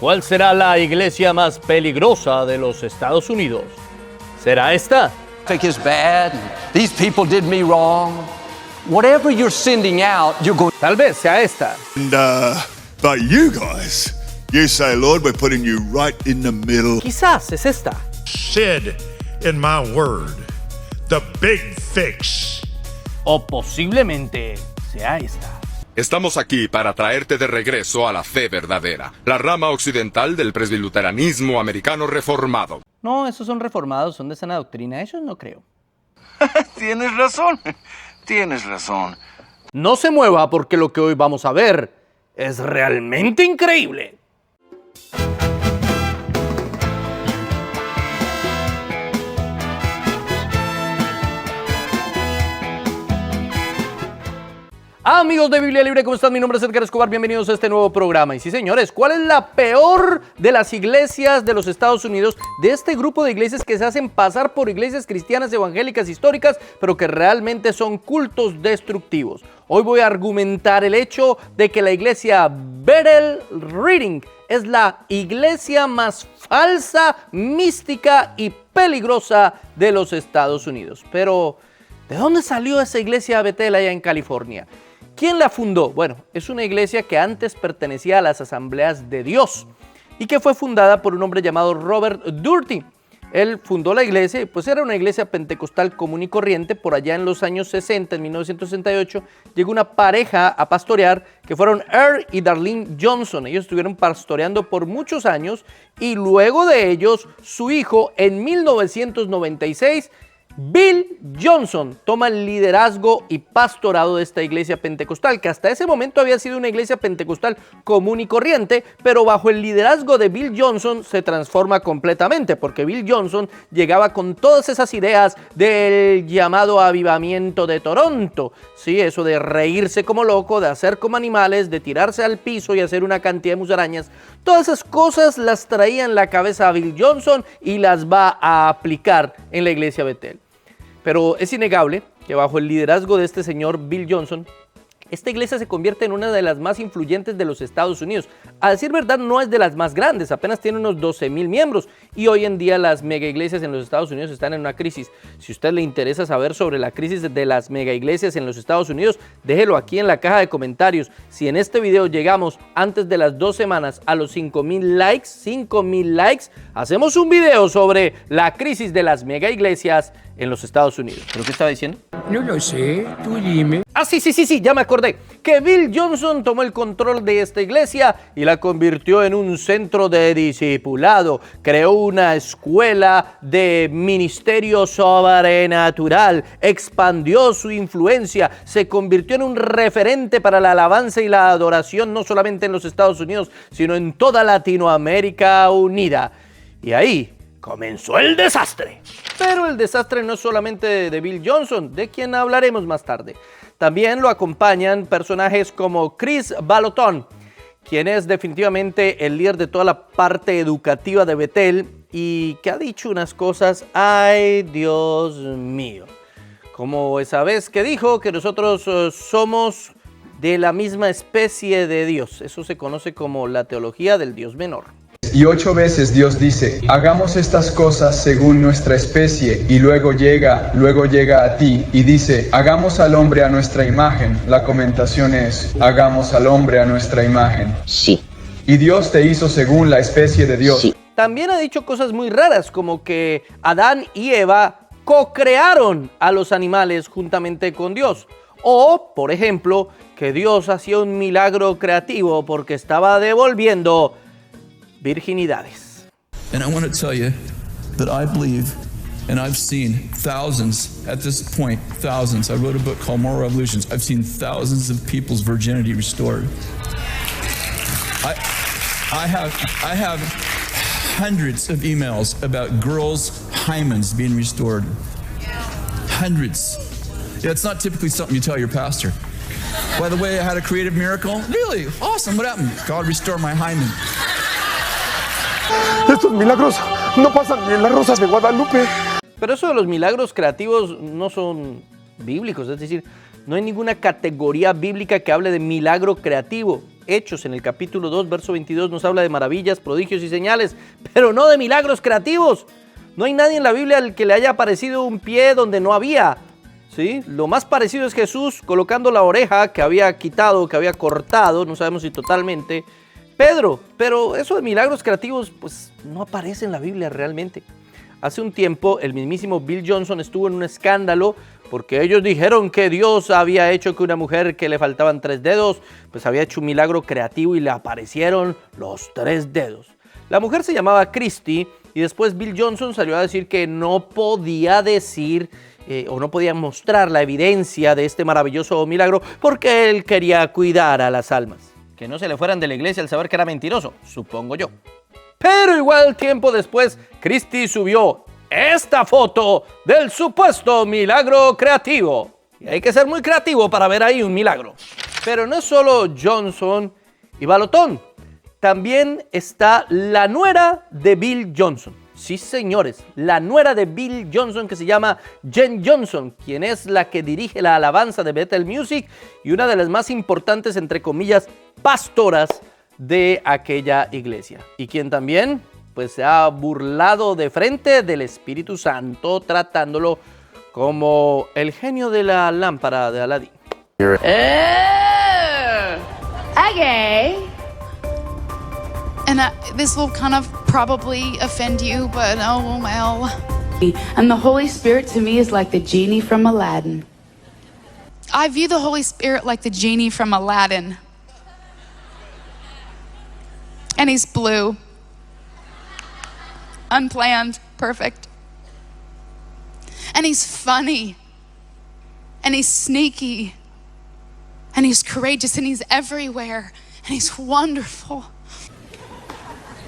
¿Cuál será la iglesia más peligrosa de los Estados Unidos? ¿Será esta? Traffic is bad. These people did me wrong. Whatever you're sending out, you're going. Tal vez sea esta. But you guys, you say, Lord, we're putting you right in the middle. Quizás es esta. Sid in my word, the big fix. O posiblemente sea esta. Estamos aquí para traerte de regreso a la fe verdadera, la rama occidental del presbiluteranismo americano reformado. No, esos son reformados, son de sana doctrina, esos no creo. Tienes razón, tienes razón. No se mueva porque lo que hoy vamos a ver es realmente increíble. Amigos de Biblia Libre, ¿cómo están? Mi nombre es Edgar Escobar, bienvenidos a este nuevo programa. Y sí, señores, ¿cuál es la peor de las iglesias de los Estados Unidos? De este grupo de iglesias que se hacen pasar por iglesias cristianas evangélicas históricas, pero que realmente son cultos destructivos. Hoy voy a argumentar el hecho de que la iglesia Bethel Reading es la iglesia más falsa, mística y peligrosa de los Estados Unidos. Pero, ¿de dónde salió esa iglesia Bethel allá en California? ¿Quién la fundó? Bueno, es una iglesia que antes pertenecía a las Asambleas de Dios y que fue fundada por un hombre llamado Robert Durty. Él fundó la iglesia y pues era una iglesia pentecostal común y corriente. Por allá en los años 60, en 1968, llegó una pareja a pastorear que fueron Earl y Darlene Johnson. Ellos estuvieron pastoreando por muchos años y luego de ellos, su hijo en 1996, Bill Johnson, toma el liderazgo y pastorado de esta iglesia pentecostal, que hasta ese momento había sido una iglesia pentecostal común y corriente, pero bajo el liderazgo de Bill Johnson se transforma completamente, porque Bill Johnson llegaba con todas esas ideas del llamado avivamiento de Toronto. Sí, eso de reírse como loco, de hacer como animales, de tirarse al piso y hacer una cantidad de musarañas. Todas esas cosas las traía en la cabeza a Bill Johnson y las va a aplicar en la iglesia Bethel. Pero es innegable que bajo el liderazgo de este señor Bill Johnson, esta iglesia se convierte en una de las más influyentes de los Estados Unidos. A decir verdad, no es de las más grandes, apenas tiene unos 12,000 miembros. Y hoy en día las mega iglesias en los Estados Unidos están en una crisis. Si a usted le interesa saber sobre la crisis de las mega iglesias en los Estados Unidos, déjelo aquí en la caja de comentarios. Si en este video llegamos antes de las 2 semanas a los 5,000 likes, hacemos un video sobre la crisis de las mega iglesias en los Estados Unidos. ¿Pero qué estaba diciendo? No lo sé, tú dime. Ah, sí, ya me acordé. Que Bill Johnson tomó el control de esta iglesia y la convirtió en un centro de discipulado. Creó una escuela de ministerio sobrenatural. Expandió su influencia. Se convirtió en un referente para la alabanza y la adoración, no solamente en los Estados Unidos, sino en toda Latinoamérica unida. Y ahí comenzó el desastre. Pero el desastre no es solamente de Bill Johnson, de quien hablaremos más tarde. También lo acompañan personajes como Chris Vallotton, quien es definitivamente el líder de toda la parte educativa de Bethel y que ha dicho unas cosas, ¡ay, Dios mío! Como esa vez que dijo que nosotros somos de la misma especie de Dios. Eso se conoce como la teología del Dios menor. Y 8 veces Dios dice, hagamos estas cosas según nuestra especie, y luego llega a ti y dice, hagamos al hombre a nuestra imagen. La comentación es, hagamos al hombre a nuestra imagen. Sí. Y Dios te hizo según la especie de Dios. Sí. También ha dicho cosas muy raras, como que Adán y Eva co-crearon a los animales juntamente con Dios. O, por ejemplo, que Dios hacía un milagro creativo porque estaba devolviendo virginidades. And I want to tell you that I believe, and I've seen thousands, at this point, thousands. I wrote a book called Moral Revolutions. I've seen thousands of people's virginity restored. I have hundreds of emails about girls' hymens being restored. Hundreds. Yeah, it's not typically something you tell your pastor. By the way, I had a creative miracle. Really? Awesome. What happened? God restored my hymen. Estos milagros no pasan ni en las Rosas de Guadalupe. Pero eso de los milagros creativos no son bíblicos, es decir, no hay ninguna categoría bíblica que hable de milagro creativo. Hechos, en el capítulo 2, verso 22, nos habla de maravillas, prodigios y señales, pero no de milagros creativos. No hay nadie en la Biblia al que le haya aparecido un pie donde no había. ¿Sí? Lo más parecido es Jesús colocando la oreja que había quitado, que había cortado, no sabemos si totalmente, Pedro. Pero eso de milagros creativos, pues no aparece en la Biblia realmente. Hace un tiempo, el mismísimo Bill Johnson estuvo en un escándalo porque ellos dijeron que Dios había hecho que una mujer que le faltaban 3 dedos, pues había hecho un milagro creativo y le aparecieron los 3 dedos. La mujer se llamaba Christy y después Bill Johnson salió a decir que no podía decir o no podía mostrar la evidencia de este maravilloso milagro porque él quería cuidar a las almas. Que no se le fueran de la iglesia al saber que era mentiroso, supongo yo. Pero igual tiempo después, Christy subió esta foto del supuesto milagro creativo. Y hay que ser muy creativo para ver ahí un milagro. Pero no es solo Johnson y Balotón. También está la nuera de Bill Johnson. Sí, señores, la nuera de Bill Johnson, que se llama Jen Johnson, quien es la que dirige la alabanza de Bethel Music y una de las más importantes, entre comillas, pastoras de aquella iglesia. Y quien también, pues, se ha burlado de frente del Espíritu Santo, tratándolo como el genio de la lámpara de Aladín. Okay. And this will kind of probably offend you, but oh well. And the Holy Spirit to me is like the genie from Aladdin. I view the Holy Spirit like the genie from Aladdin. And he's blue. Unplanned, perfect. And he's funny. And he's sneaky. And he's courageous, and he's everywhere. And he's wonderful.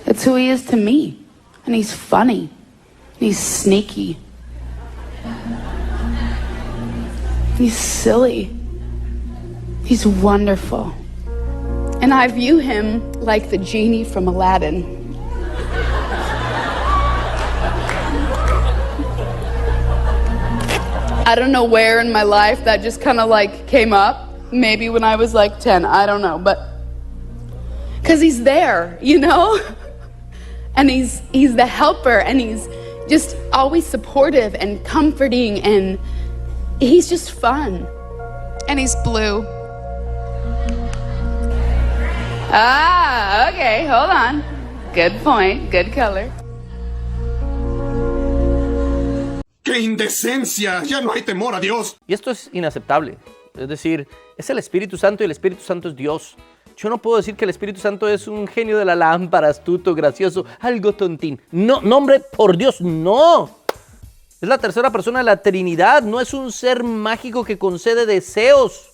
That's who he is to me. And he's funny. And he's sneaky. He's silly. He's wonderful. And I view him like the genie from Aladdin. I don't know where in my life that just kind of like came up. Maybe when I was like 10, I don't know, but because he's there, you know? And he's the helper, and he's just always supportive and comforting, and he's just fun. And he's blue. Ah, okay, hold on. Good point, good color. ¡Qué indecencia! ¡Ya no hay temor a Dios! Y esto es inaceptable. Es decir, es el Espíritu Santo y el Espíritu Santo es Dios. Yo no puedo decir que el Espíritu Santo es un genio de la lámpara, astuto, gracioso, algo tontín. No, hombre, por Dios, no. Es la tercera persona de la Trinidad, no es un ser mágico que concede deseos.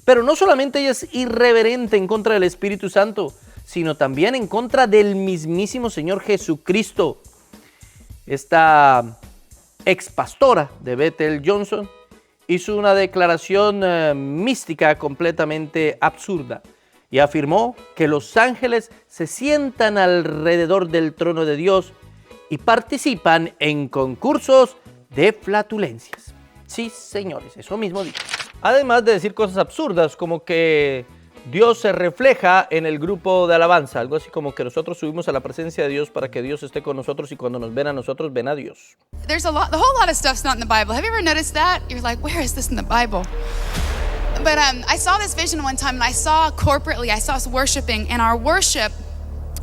Pero no solamente ella es irreverente en contra del Espíritu Santo, sino también en contra del mismísimo Señor Jesucristo. Esta ex pastora de Bethel Johnson hizo una declaración mística completamente absurda y afirmó que los ángeles se sientan alrededor del trono de Dios y participan en concursos de flatulencias. Sí, señores, eso mismo dijo. Además de decir cosas absurdas como que Dios se refleja en el grupo de alabanza, algo así como que nosotros subimos a la presencia de Dios para que Dios esté con nosotros y cuando nos ven a nosotros, ven a Dios. The whole lot of stuff's not in the Bible. Have you ever noticed that? You're like, where is this in the Bible? But I saw this vision one time, and I saw us worshiping, and our worship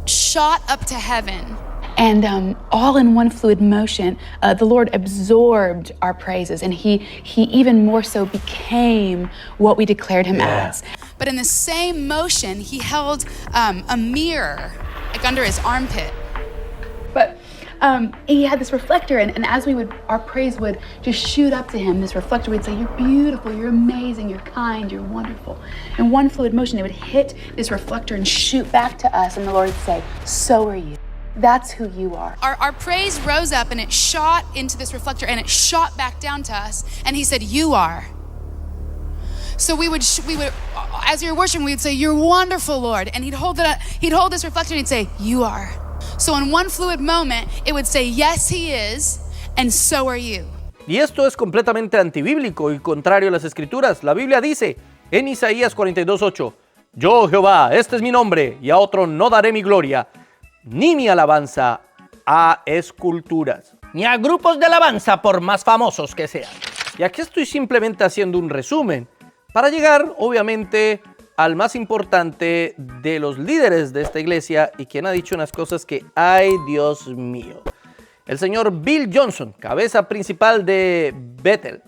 shot up to heaven. And all in one fluid motion, the Lord absorbed our praises, and He even more so became what we declared Him as. But in the same motion, He held a mirror, like under His armpit. But He had this reflector, and as our praise would just shoot up to Him, this reflector would say, "You're beautiful, you're amazing, you're kind, you're wonderful." In one fluid motion, it would hit this reflector and shoot back to us, and the Lord would say, "So are you. That's who you are." Our praise rose up, and it shot into this reflector, and it shot back down to us, and He said, "You are." So we would, as we were worshiping, we would say, "You're wonderful, Lord," and He'd hold this reflector, and He'd say, "You are." So in one fluid moment, it would say, "Yes, He is, and so are you." Y esto es completamente antibíblico y contrario a las Escrituras. La Biblia dice en Isaías 42:8, Yo, Jehová, este es mi nombre, y a otro no daré mi gloria, ni mi alabanza a esculturas, ni a grupos de alabanza por más famosos que sean. Y aquí estoy simplemente haciendo un resumen, para llegar, obviamente, al más importante de los líderes de esta iglesia y quien ha dicho unas cosas que, ¡ay, Dios mío! El señor Bill Johnson, cabeza principal de Bethel,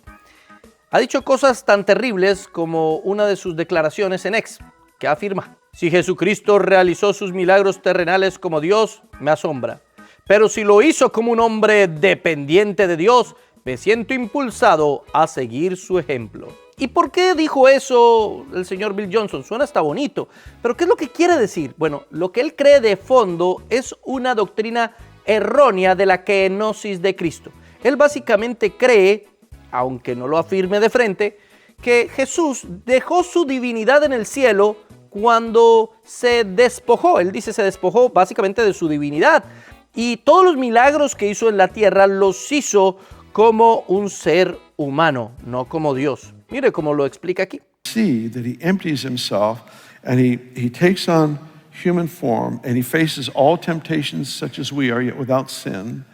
ha dicho cosas tan terribles como una de sus declaraciones en X, que afirma: si Jesucristo realizó sus milagros terrenales como Dios, me asombra. Pero si lo hizo como un hombre dependiente de Dios, me siento impulsado a seguir su ejemplo. ¿Y por qué dijo eso el señor Bill Johnson? Suena hasta bonito, pero ¿qué es lo que quiere decir? Bueno, lo que él cree de fondo es una doctrina errónea de la kenosis de Cristo. Él básicamente cree, aunque no lo afirme de frente, que Jesús dejó su divinidad en el cielo cuando se despojó. Él dice se despojó básicamente de su divinidad. Y todos los milagros que hizo en la tierra los hizo como un ser humano, no como Dios. Mire cómo lo explica aquí. See that he empties himself and he takes on human form and he faces all temptations such as we are, yet without sin.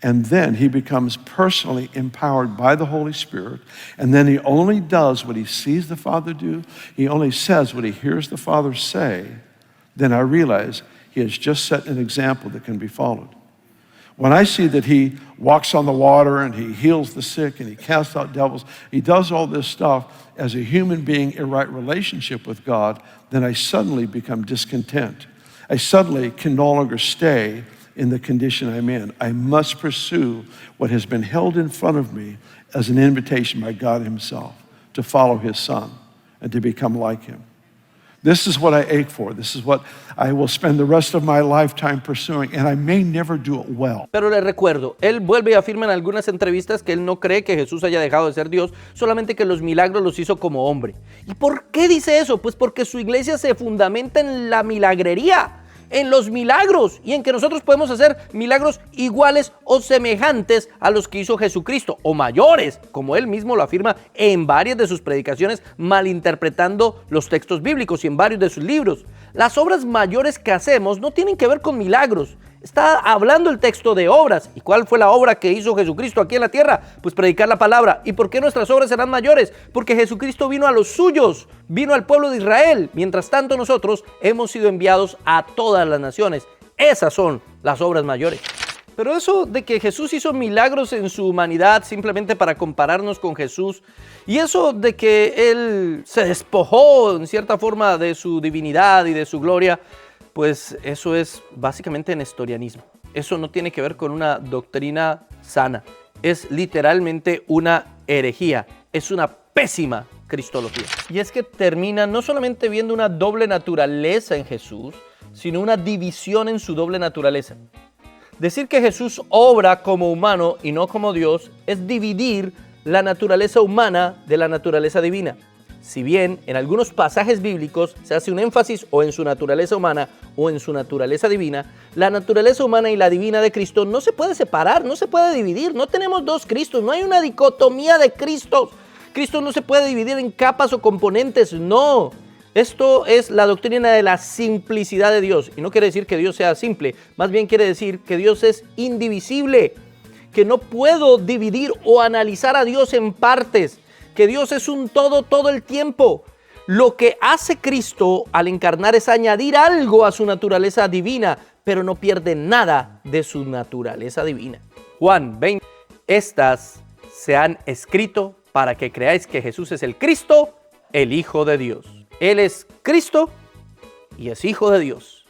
And then he becomes personally empowered by the Holy Spirit. And then he only does what he sees the Father do. He only says what he hears the Father say. Then I realize he has just set an example that can be followed. When I see that he walks on the water and he heals the sick and he casts out devils, he does all this stuff as a human being in right relationship with God, then I suddenly become discontent. I suddenly can no longer stay in the condition I'm in. I must pursue what has been held in front of me as an invitation by God himself to follow his Son and to become like him. This is what I ache for. This is what I will spend the rest of my lifetime pursuing, and I may never do it well. Pero le recuerdo, él vuelve y afirma en algunas entrevistas que él no cree que Jesús haya dejado de ser Dios, solamente que los milagros los hizo como hombre. ¿Y por qué dice eso? Pues porque su iglesia se fundamenta en la milagrería, en los milagros, y en que nosotros podemos hacer milagros iguales o semejantes a los que hizo Jesucristo, o mayores, como él mismo lo afirma en varias de sus predicaciones, malinterpretando los textos bíblicos y en varios de sus libros. Las obras mayores que hacemos no tienen que ver con milagros. Está hablando el texto de obras. ¿Y cuál fue la obra que hizo Jesucristo aquí en la tierra? Pues predicar la palabra. ¿Y por qué nuestras obras serán mayores? Porque Jesucristo vino a los suyos, vino al pueblo de Israel. Mientras tanto nosotros hemos sido enviados a todas las naciones. Esas son las obras mayores. Pero eso de que Jesús hizo milagros en su humanidad simplemente para compararnos con Jesús, y eso de que Él se despojó en cierta forma de su divinidad y de su gloria, pues eso es básicamente nestorianismo. Eso no tiene que ver con una doctrina sana. Es literalmente una herejía. Es una pésima cristología. Y es que termina no solamente viendo una doble naturaleza en Jesús, sino una división en su doble naturaleza. Decir que Jesús obra como humano y no como Dios es dividir la naturaleza humana de la naturaleza divina. Si bien en algunos pasajes bíblicos se hace un énfasis o en su naturaleza humana o en su naturaleza divina, la naturaleza humana y la divina de Cristo no se puede separar, no se puede dividir. No tenemos dos Cristos, no hay una dicotomía de Cristos. Cristo no se puede dividir en capas o componentes, no. Esto es la doctrina de la simplicidad de Dios. Y no quiere decir que Dios sea simple, más bien quiere decir que Dios es indivisible, que no puedo dividir o analizar a Dios en partes, que Dios es un todo el tiempo. Lo que hace Cristo al encarnar es añadir algo a su naturaleza divina, pero no pierde nada de su naturaleza divina. Juan 20. Estas se han escrito para que creáis que Jesús es el Cristo, el Hijo de Dios. Él es Cristo y es Hijo de Dios.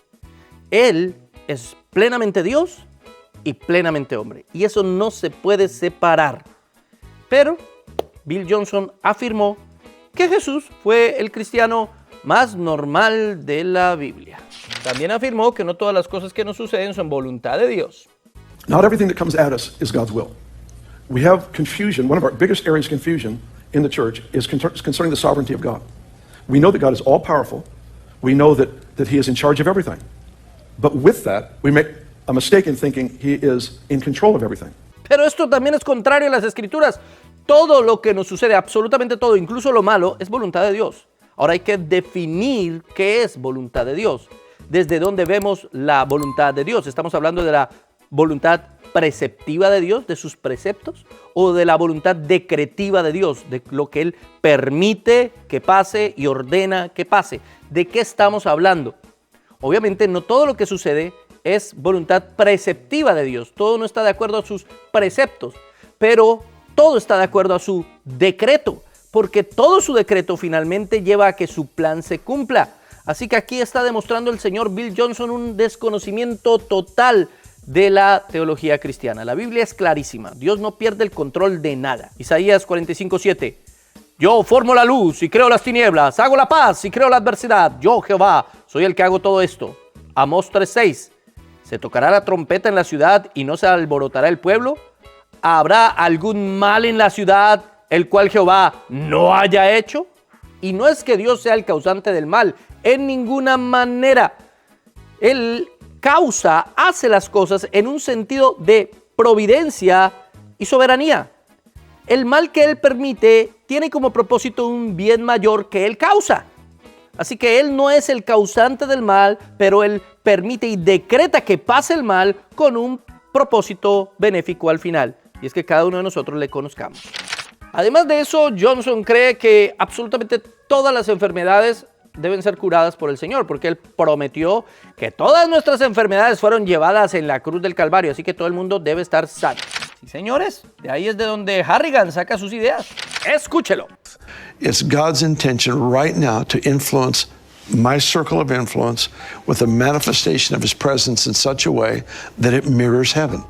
Él es plenamente Dios y plenamente hombre. Y eso no se puede separar. Pero Bill Johnson afirmó que Jesús fue el cristiano más normal de la Biblia. También afirmó que no todas las cosas que nos suceden son voluntad de Dios. Not everything that comes at us is God's will. We have confusion. One of our biggest areas of confusion in the church is concerning the sovereignty of God. We know that God is all-powerful. We know that He is in charge of everything. But with that, we make a mistake in thinking He is in control of everything. Pero esto también es contrario a las Escrituras. Todo lo que nos sucede, absolutamente todo, incluso lo malo, es voluntad de Dios. Ahora hay que definir qué es voluntad de Dios. ¿Desde dónde vemos la voluntad de Dios? ¿Estamos hablando de la voluntad preceptiva de Dios, de sus preceptos, o de la voluntad decretiva de Dios, de lo que Él permite que pase y ordena que pase? ¿De qué estamos hablando? Obviamente no todo lo que sucede es voluntad preceptiva de Dios, todo no está de acuerdo a sus preceptos, pero todo está de acuerdo a su decreto, porque todo su decreto finalmente lleva a que su plan se cumpla. Así que aquí está demostrando el señor Bill Johnson un desconocimiento total de la teología cristiana. La Biblia es clarísima, Dios no pierde el control de nada. Isaías 45:7. Yo formo la luz y creo las tinieblas, hago la paz y creo la adversidad. Yo, Jehová, soy el que hago todo esto. Amós 3:6. ¿Se tocará la trompeta en la ciudad y no se alborotará el pueblo? ¿Habrá algún mal en la ciudad el cual Jehová no haya hecho? Y no es que Dios sea el causante del mal, en ninguna manera. Él hace las cosas en un sentido de providencia y soberanía. El mal que Él permite tiene como propósito un bien mayor que Él causa. Así que Él no es el causante del mal, pero Él permite y decreta que pase el mal con un propósito benéfico al final. Y es que cada uno de nosotros le conozcamos. Además de eso, Johnson cree que absolutamente todas las enfermedades deben ser curadas por el Señor, porque Él prometió que todas nuestras enfermedades fueron llevadas en la cruz del Calvario, así que todo el mundo debe estar sano. Sí, señores, de ahí es de donde Harrigan saca sus ideas. Escúchelo. It's God's intention right now to influence my circle of influence with a manifestation of His presence in such a way that it mirrors heaven.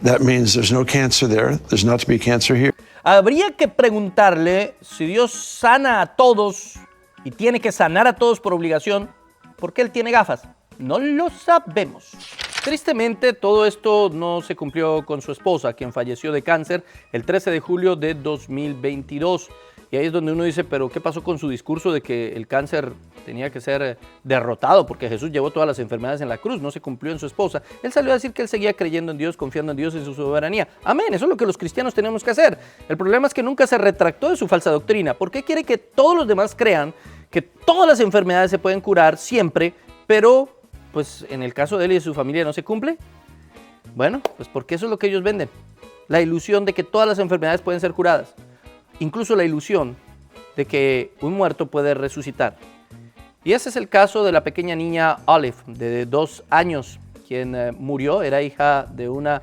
That means there's no cancer there, there's not to be cancer here. Habría que preguntarle si Dios sana a todos y tiene que sanar a todos por obligación, ¿por qué Él tiene gafas? No lo sabemos. Tristemente, todo esto no se cumplió con su esposa, quien falleció de cáncer el 13 de julio de 2022. Y ahí es donde uno dice, pero ¿qué pasó con su discurso de que el cáncer tenía que ser derrotado porque Jesús llevó todas las enfermedades en la cruz? No se cumplió en su esposa. Él salió a decir que él seguía creyendo en Dios, confiando en Dios y en su soberanía. Amén, eso es lo que los cristianos tenemos que hacer. El problema es que nunca se retractó de su falsa doctrina. ¿Por qué quiere que todos los demás crean que todas las enfermedades se pueden curar siempre, pero pues en el caso de él y de su familia no se cumple? Bueno, pues porque eso es lo que ellos venden. La ilusión de que todas las enfermedades pueden ser curadas. Incluso la ilusión de que un muerto puede resucitar. Y ese es el caso de la pequeña niña Olive, de 2 años, quien murió, era hija de una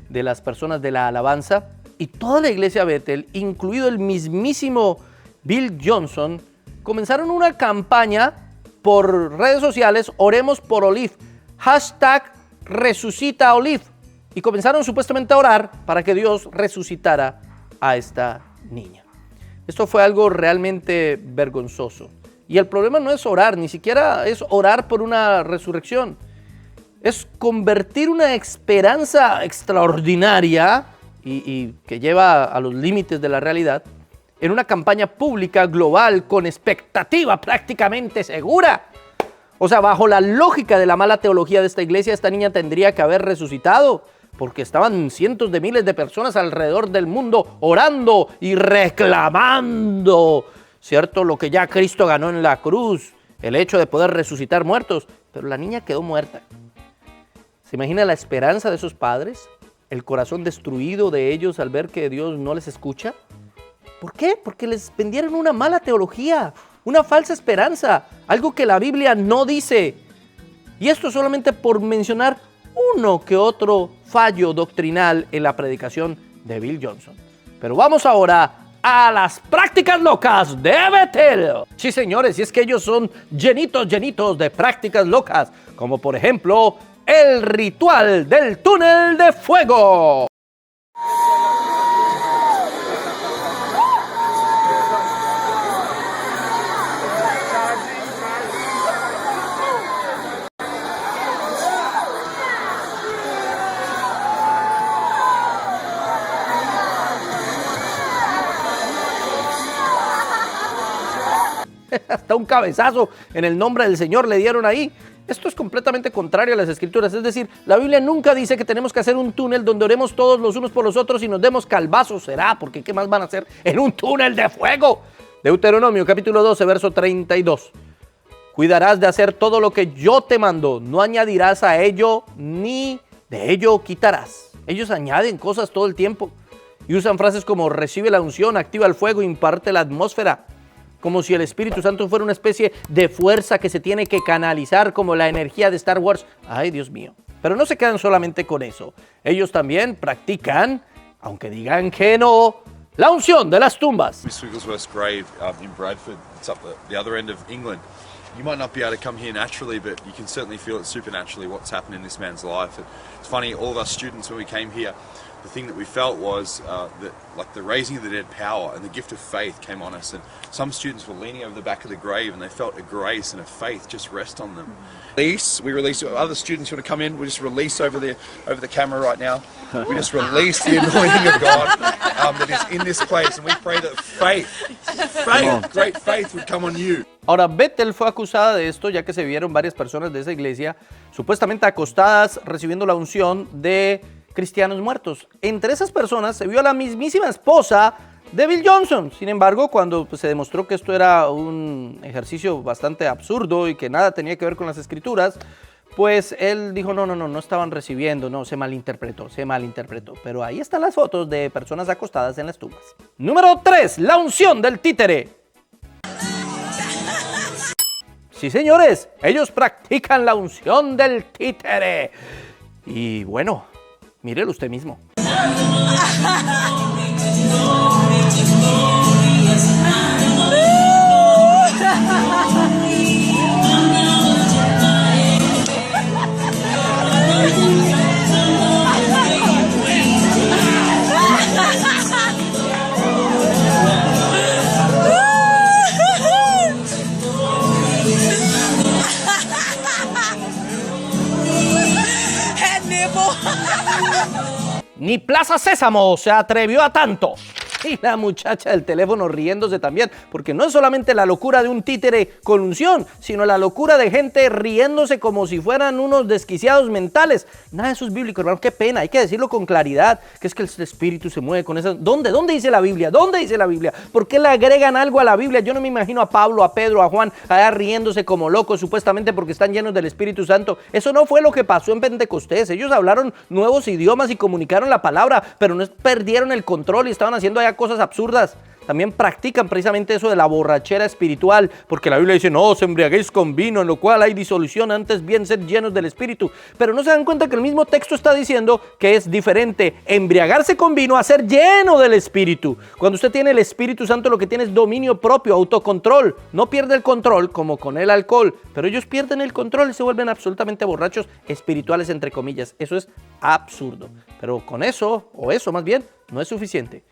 de las personas de la alabanza. Y toda la iglesia Bethel, incluido el mismísimo Bill Johnson, comenzaron una campaña por redes sociales, oremos por Olive, #resucita Olive. Y comenzaron supuestamente a orar para que Dios resucitara a esta niña. Esto fue algo realmente vergonzoso. Y el problema no es orar, ni siquiera es orar por una resurrección. Es convertir una esperanza extraordinaria y que lleva a los límites de la realidad en una campaña pública global con expectativa prácticamente segura. O sea, bajo la lógica de la mala teología de esta iglesia, esta niña tendría que haber resucitado, porque estaban cientos de miles de personas alrededor del mundo orando y reclamando, ¿cierto?, lo que ya Cristo ganó en la cruz, el hecho de poder resucitar muertos. Pero la niña quedó muerta. ¿Se imagina la esperanza de esos padres? El corazón destruido de ellos al ver que Dios no les escucha. ¿Por qué? Porque les vendieron una mala teología, una falsa esperanza, algo que la Biblia no dice. Y esto solamente por mencionar uno que otro fallo doctrinal en la predicación de Bill Johnson. Pero vamos ahora a las prácticas locas de Bethel. Sí, señores, y es que ellos son llenitos de prácticas locas, como por ejemplo el ritual del túnel de fuego. Hasta un cabezazo en el nombre del Señor le dieron ahí. Esto es completamente contrario a las Escrituras. Es decir, la Biblia nunca dice que tenemos que hacer un túnel donde oremos todos los unos por los otros y nos demos calvazos. Será, porque ¿qué más van a hacer en un túnel de fuego? Deuteronomio capítulo 12, verso 32. Cuidarás de hacer todo lo que yo te mando, no añadirás a ello ni de ello quitarás. Ellos añaden cosas todo el tiempo y usan frases como recibe la unción, activa el fuego, imparte la atmósfera, como si el Espíritu Santo fuera una especie de fuerza que se tiene que canalizar como la energía de Star Wars. Ay, Dios mío. Pero no se quedan solamente con eso. Ellos también practican, aunque digan que no, la unción de las tumbas. Miss Wigglesworth's grave in Bradford, it's up the other end of England. You might not be able to come here naturally, but you can certainly feel it supernaturally what's happened in this man's life. It's funny, all of us students, when we came here, the thing that we felt was that like the raising of the dead power and the gift of faith came on us, and some students were leaning over the back of the grave and they felt a grace and a faith just rest on them. We release other students who want to come in. We just release over the camera right now. We just release the anointing of God that is in this place, and we pray that great faith would come on you. Ahora, Bethel fue acusada de esto, ya que se vieron varias personas de esa iglesia supuestamente acostadas recibiendo la unción de cristianos muertos. Entre esas personas se vio a la mismísima esposa de Bill Johnson. Sin embargo, cuando se demostró que esto era un ejercicio bastante absurdo y que nada tenía que ver con las escrituras, pues él dijo, no estaban recibiendo, no, se malinterpretó. Pero ahí están las fotos de personas acostadas en las tumbas. Número 3, la unción del títere. Sí, señores, ellos practican la unción del títere. Y bueno, mírelo usted mismo. Ni Plaza Sésamo se atrevió a tanto. Y la muchacha del teléfono riéndose también, porque no es solamente la locura de un títere con unción, sino la locura de gente riéndose como si fueran unos desquiciados mentales. Nada de eso es bíblico, hermano, qué pena, hay que decirlo con claridad, que es que el espíritu se mueve con esas... ¿Dónde dice la Biblia? ¿Dónde dice la Biblia? ¿Por qué le agregan algo a la Biblia? Yo no me imagino a Pablo, a Pedro, a Juan, allá riéndose como locos, supuestamente porque están llenos del Espíritu Santo. Eso no fue lo que pasó en Pentecostés. Ellos hablaron nuevos idiomas y comunicaron la palabra, pero no perdieron el control y estaban haciendo allá cosas absurdas. También practican precisamente eso de la borrachera espiritual, porque la Biblia dice, no os embriaguéis con vino, en lo cual hay disolución, antes bien sed llenos del Espíritu. Pero no se dan cuenta que el mismo texto está diciendo que es diferente embriagarse con vino a ser lleno del Espíritu. Cuando usted tiene el Espíritu Santo, lo que tiene es dominio propio, autocontrol. No pierde el control como con el alcohol, pero ellos pierden el control y se vuelven absolutamente borrachos espirituales, entre comillas. Eso es absurdo. Pero con eso, o eso más bien, no es suficiente.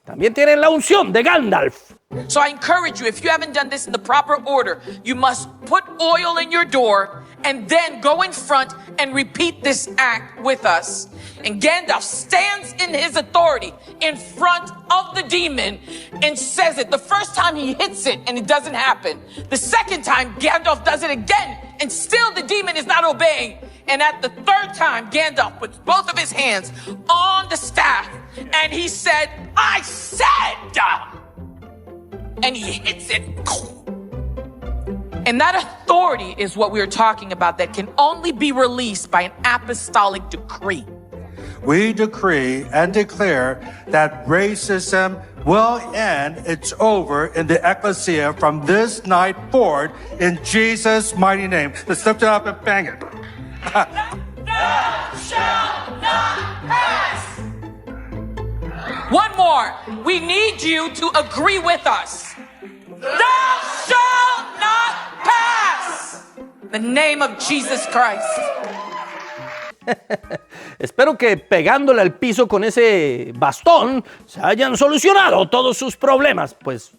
También tienen la unción de Gandalf. So I encourage you, if you haven't done this in the proper order, you must put oil in your door and then go in front and repeat this act with us. And Gandalf stands in his authority in front of the demon and says it. The first time he hits it and it doesn't happen. The second time Gandalf does it again and still the demon is not obeying. And at the third time, Gandalf puts both of his hands on the staff and he said, I said! And he hits it. And that authority is what we're talking about that can only be released by an apostolic decree. We decree and declare that racism will end. It's over in the ecclesia from this night forward in Jesus' mighty name. Let's lift it up and bang it. Thou shalt not pass. One more. We need you to agree with us. Thou shalt not pass. In the name of Jesus Christ. Espero que pegándole al piso con ese bastón se hayan solucionado todos sus problemas. Pues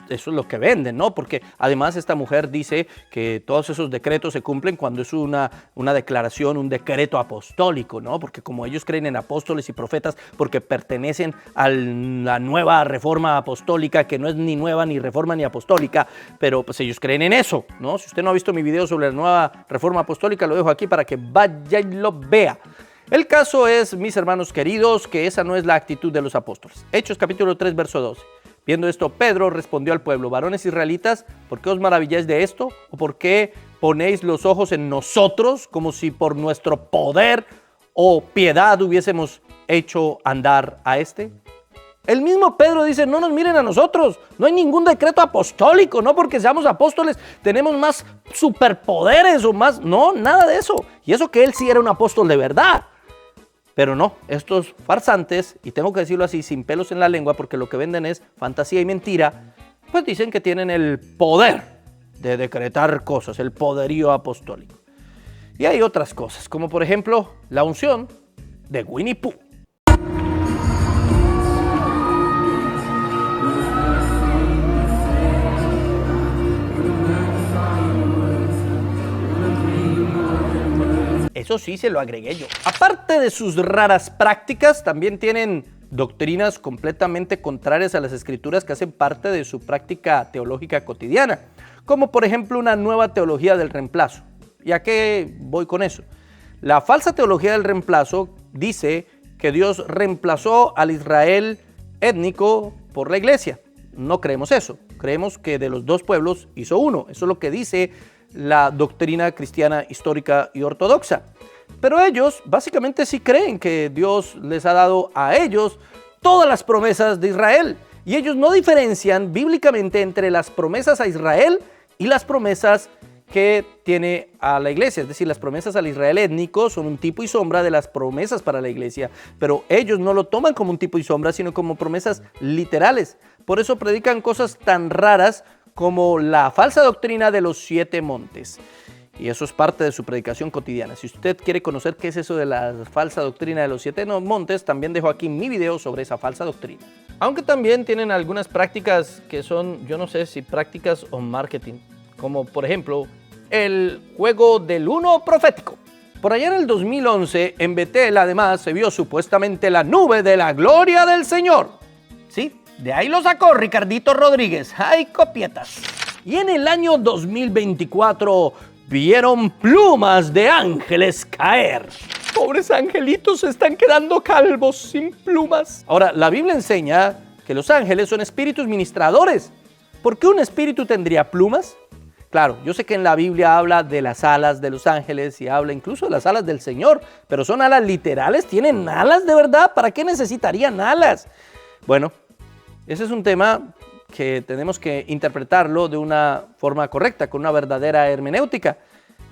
eso es lo que venden, ¿no? Porque además esta mujer dice que todos esos decretos se cumplen cuando es una declaración, un decreto apostólico, ¿no? Porque como ellos creen en apóstoles y profetas, porque pertenecen a la nueva reforma apostólica, que no es ni nueva, ni reforma, ni apostólica, pero pues ellos creen en eso, ¿no? Si usted no ha visto mi video sobre la nueva reforma apostólica, lo dejo aquí para que vaya y lo vea. El caso es, mis hermanos queridos, que esa no es la actitud de los apóstoles. Hechos capítulo 3, verso 12. Viendo esto, Pedro respondió al pueblo: varones israelitas, ¿por qué os maravilláis de esto? ¿O por qué ponéis los ojos en nosotros como si por nuestro poder o piedad hubiésemos hecho andar a este? El mismo Pedro dice: no nos miren a nosotros, no hay ningún decreto apostólico, no porque seamos apóstoles tenemos más superpoderes o más, no, nada de eso. Y eso que él sí era un apóstol de verdad. Pero no, estos farsantes, y tengo que decirlo así, sin pelos en la lengua, porque lo que venden es fantasía y mentira, pues dicen que tienen el poder de decretar cosas, el poderío apostólico. Y hay otras cosas, como por ejemplo la unción de Winnie Pooh. Eso sí, se lo agregué yo. Aparte de sus raras prácticas, también tienen doctrinas completamente contrarias a las escrituras que hacen parte de su práctica teológica cotidiana, como por ejemplo una nueva teología del reemplazo. ¿Y a qué voy con eso? La falsa teología del reemplazo dice que Dios reemplazó al Israel étnico por la iglesia. No creemos eso. Creemos que de los dos pueblos hizo uno. Eso es lo que dice la doctrina cristiana histórica y ortodoxa. Pero ellos básicamente sí creen que Dios les ha dado a ellos todas las promesas de Israel. Y ellos no diferencian bíblicamente entre las promesas a Israel y las promesas que tiene a la iglesia. Es decir, las promesas al Israel étnico son un tipo y sombra de las promesas para la iglesia. Pero ellos no lo toman como un tipo y sombra, sino como promesas literales. Por eso predican cosas tan raras como la falsa doctrina de los 7 montes. Y eso es parte de su predicación cotidiana. Si usted quiere conocer qué es eso de la falsa doctrina de los 7 montes, también dejo aquí mi video sobre esa falsa doctrina. Aunque también tienen algunas prácticas que son, yo no sé si prácticas o marketing, como por ejemplo, el juego del uno profético. Por allá en el 2011, en Betel además se vio supuestamente la nube de la gloria del Señor. Sí, de ahí lo sacó Ricardito Rodríguez. ¡Ay, copietas! Y en el año 2024 vieron plumas de ángeles caer. Pobres angelitos, se están quedando calvos sin plumas. Ahora, la Biblia enseña que los ángeles son espíritus ministradores. ¿Por qué un espíritu tendría plumas? Claro, yo sé que en la Biblia habla de las alas de los ángeles y habla incluso de las alas del Señor, pero ¿son alas literales? ¿Tienen alas de verdad? ¿Para qué necesitarían alas? Bueno, ese es un tema que tenemos que interpretarlo de una forma correcta, con una verdadera hermenéutica,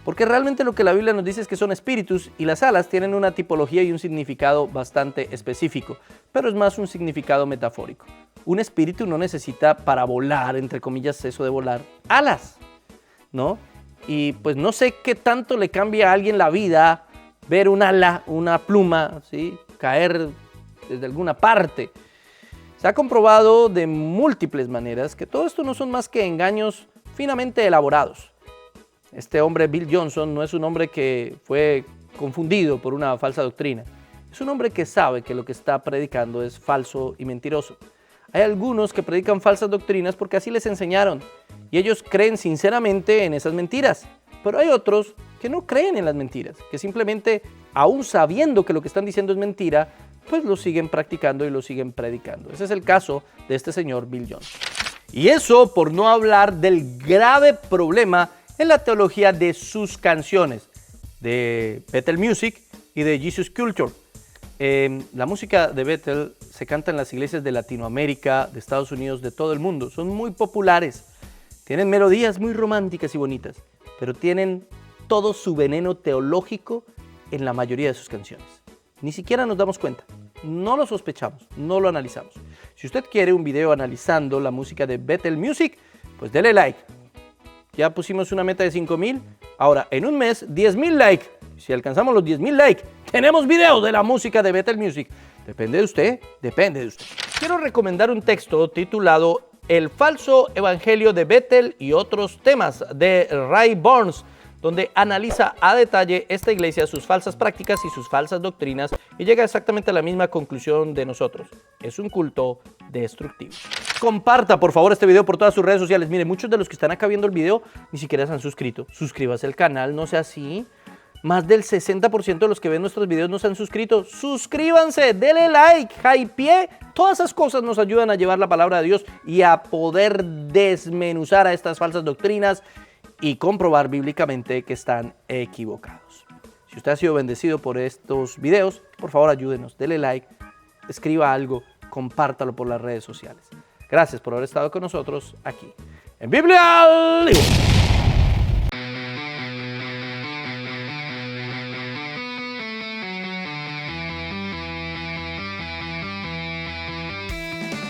porque realmente lo que la Biblia nos dice es que son espíritus y las alas tienen una tipología y un significado bastante específico, pero es más un significado metafórico. Un espíritu no necesita para volar, entre comillas, eso de volar, alas, ¿no? Y pues no sé qué tanto le cambia a alguien la vida ver un ala, una pluma, ¿sí?, caer desde alguna parte. Se ha comprobado de múltiples maneras que todo esto no son más que engaños finamente elaborados. Este hombre, Bill Johnson, no es un hombre que fue confundido por una falsa doctrina. Es un hombre que sabe que lo que está predicando es falso y mentiroso. Hay algunos que predican falsas doctrinas porque así les enseñaron y ellos creen sinceramente en esas mentiras. Pero hay otros que no creen en las mentiras, que simplemente, aún sabiendo que lo que están diciendo es mentira, pues lo siguen practicando y lo siguen predicando. Ese es el caso de este señor Bill Johnson. Y eso por no hablar del grave problema en la teología de sus canciones, de Bethel Music y de Jesus Culture. La música de Bethel se canta en las iglesias de Latinoamérica, de Estados Unidos, de todo el mundo. Son muy populares, tienen melodías muy románticas y bonitas, pero tienen todo su veneno teológico en la mayoría de sus canciones. Ni siquiera nos damos cuenta, no lo sospechamos, no lo analizamos. Si usted quiere un video analizando la música de Bethel Music, pues dele like. Ya pusimos una meta de 5,000, ahora en un mes 10,000 likes. Si alcanzamos los 10,000 likes, tenemos video de la música de Bethel Music. Depende de usted, depende de usted. Quiero recomendar un texto titulado El falso evangelio de Bethel y otros temas, de Ray Burns, donde analiza a detalle esta iglesia, sus falsas prácticas y sus falsas doctrinas, y llega exactamente a la misma conclusión de nosotros. Es un culto destructivo. Comparta, por favor, este video por todas sus redes sociales. Mire, muchos de los que están acá viendo el video ni siquiera se han suscrito. Suscríbase al canal, no sea así. Más del 60% de los que ven nuestros videos no se han suscrito. Suscríbanse, denle like, hype. Todas esas cosas nos ayudan a llevar la palabra de Dios y a poder desmenuzar a estas falsas doctrinas y comprobar bíblicamente que están equivocados. Si usted ha sido bendecido por estos videos, por favor ayúdenos, denle like, escriba algo, compártalo por las redes sociales. Gracias por haber estado con nosotros aquí en Biblia al Vivo.